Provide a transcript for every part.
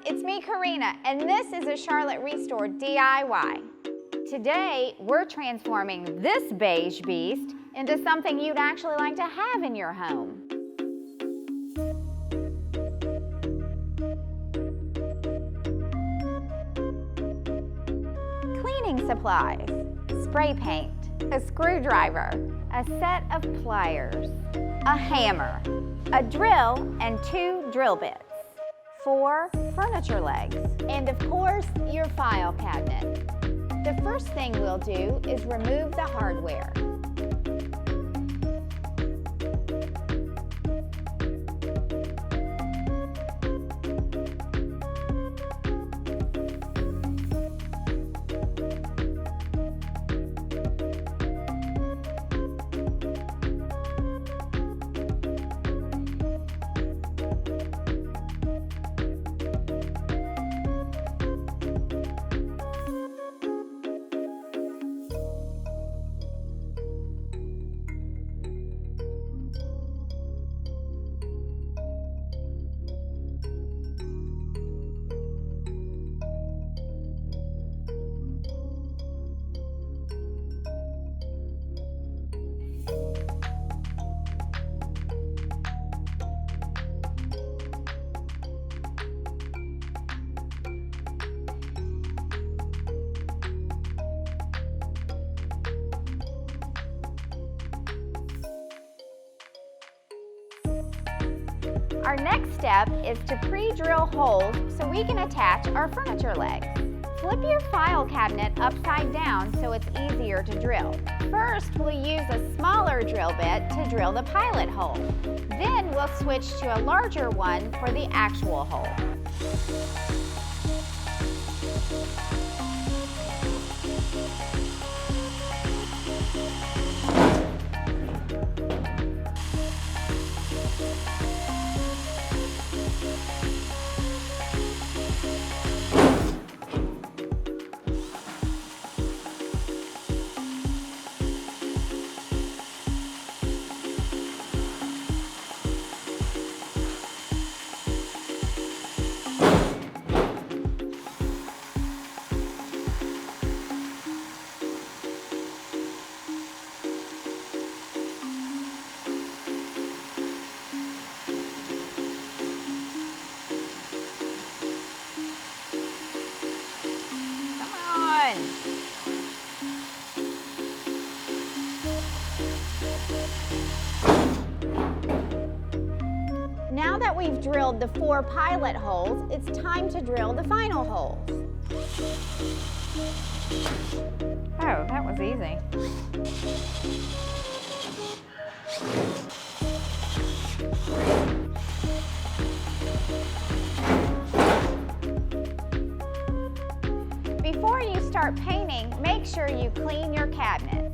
it's me, Corina, and this is a Charlotte ReStore DIY. Today, we're transforming this beige beast into something you'd actually like to have in your home. Cleaning supplies, spray paint, a screwdriver, a set of pliers, a hammer, a drill and 2 drill bits, 4 furniture legs, and of course, your file cabinet. The first thing we'll do is remove the hardware. Our next step is to pre-drill holes so we can attach our furniture legs. Flip your file cabinet upside down so it's easier to drill. First, we'll use a smaller drill bit to drill the pilot hole. Then we'll switch to a larger one for the actual hole. Now that we've drilled the 4 pilot holes, it's time to drill the final holes. Oh, that was easy. Before you start painting, make sure you clean your cabinet.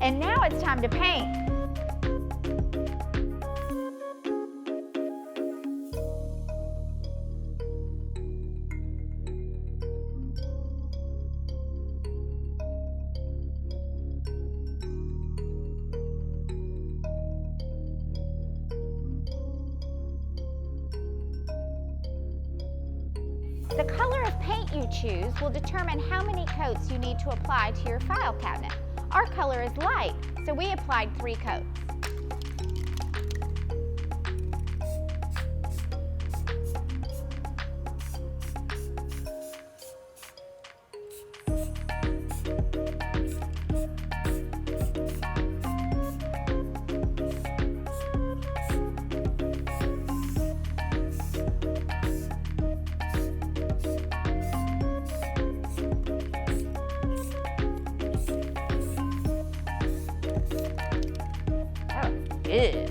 And now it's time to paint. The color of paint you choose will determine how many coats you need to apply to your file cabinet. Our color is light, so we applied 3 coats. Ew.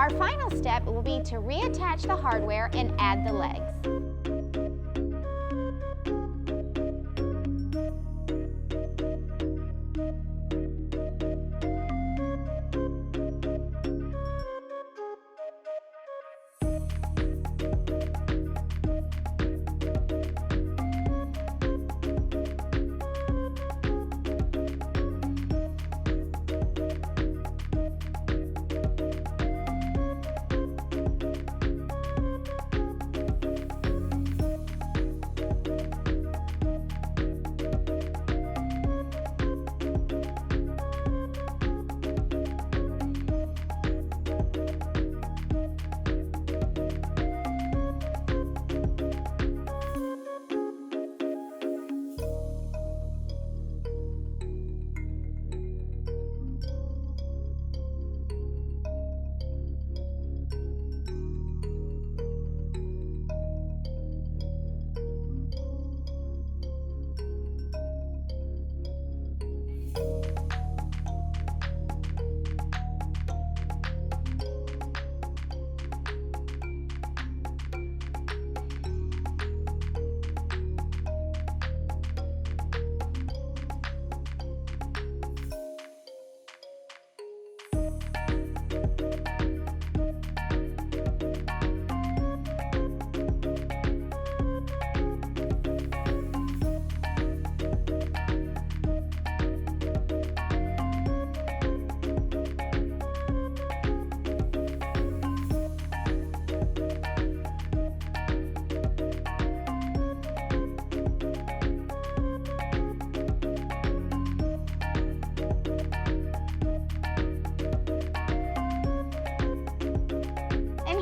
Our final step will be to reattach the hardware and add the legs.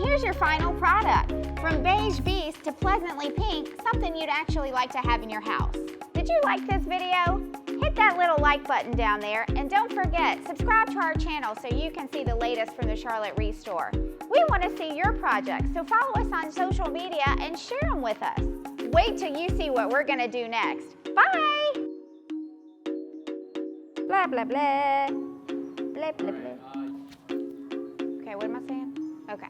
Here's your final product. From beige beast to pleasantly pink, something you'd actually like to have in your house. Did you like this video? Hit that little like button down there, and don't forget, subscribe to our channel so you can see the latest from the Charlotte ReStore. We want to see your projects, so follow us on social media and share them with us. Wait till you see what we're gonna do next. Bye! Blah, blah, blah. Blah, blah, blah. Okay, what am I saying? Okay.